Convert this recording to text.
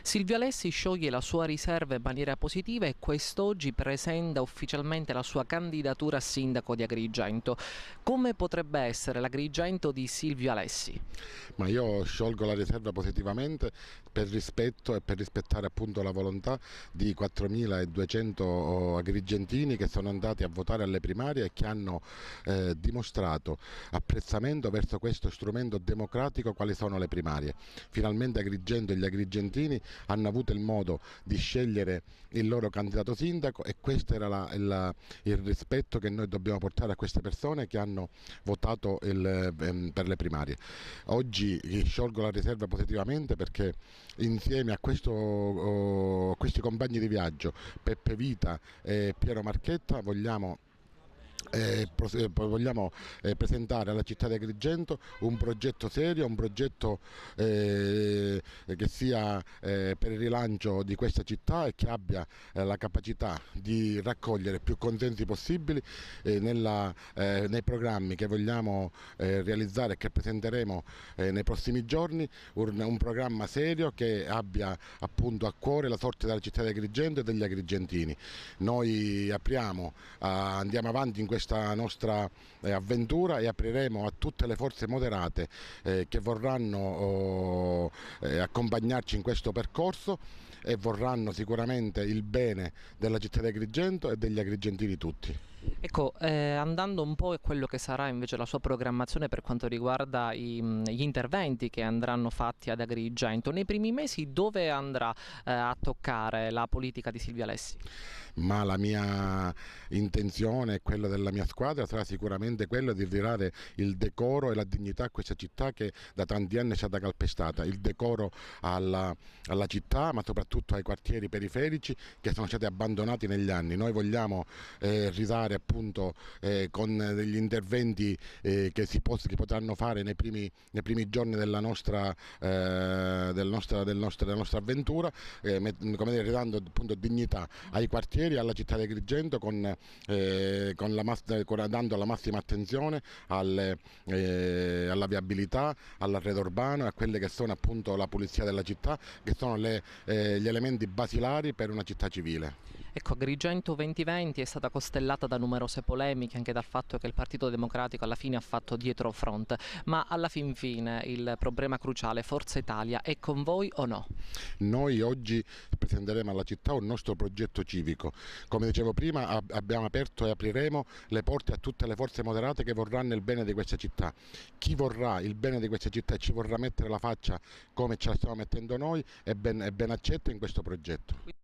Silvio Alessi scioglie la sua riserva in maniera positiva e quest'oggi presenta ufficialmente la sua candidatura a sindaco di Agrigento. Come potrebbe essere l'Agrigento di Silvio Alessi? Ma io sciolgo la riserva positivamente per rispetto e per rispettare appunto la volontà di 4.200 agrigentini che sono andati a votare alle primarie e che hanno dimostrato apprezzamento verso questo strumento democratico quali sono le primarie. Finalmente Agrigento e gli agrigentini hanno avuto il modo di scegliere il loro candidato sindaco e questo era il rispetto che noi dobbiamo portare a queste persone che hanno votato per le primarie. Oggi sciolgo la riserva positivamente perché insieme a questi compagni di viaggio, Peppe Vita e Piero Marchetta, vogliamo presentare alla città di Agrigento un progetto serio, un progetto che sia per il rilancio di questa città e che abbia la capacità di raccogliere più consensi possibili nei programmi che vogliamo realizzare e che presenteremo nei prossimi giorni, un programma serio che abbia appunto a cuore la sorte della città di Agrigento e degli agrigentini. Noi andiamo avanti in questa nostra avventura e apriremo a tutte le forze moderate che vorranno accompagnarci in questo percorso e vorranno sicuramente il bene della città di Agrigento e degli agrigentini tutti. Ecco, andando un po' a quello che sarà invece la sua programmazione per quanto riguarda gli interventi che andranno fatti ad Agrigento, nei primi mesi dove andrà a toccare la politica di Silvio Alessi? Ma la mia intenzione e quella della mia squadra sarà sicuramente quella di ridare il decoro e la dignità a questa città che da tanti anni è stata calpestata, il decoro alla città ma soprattutto ai quartieri periferici che sono stati abbandonati negli anni. Noi vogliamo ridare appunto con degli interventi che potranno fare nei primi giorni della nostra avventura, come dire, ridando appunto dignità ai quartieri, alla città di Agrigento dando la massima attenzione alla viabilità, all'arredo urbano e a quelle che sono appunto la pulizia della città, che sono gli elementi basilari per una città civile. Ecco, Agrigento 2020 è stata costellata da numerose polemiche, anche dal fatto che il Partito Democratico alla fine ha fatto dietro front, ma alla fin fine il problema cruciale, Forza Italia, è con voi o no? Noi oggi presenteremo alla città un nostro progetto civico. Come dicevo prima, abbiamo aperto e apriremo le porte a tutte le forze moderate che vorranno il bene di questa città. Chi vorrà il bene di questa città e ci vorrà mettere la faccia come ce la stiamo mettendo noi è ben accetto in questo progetto.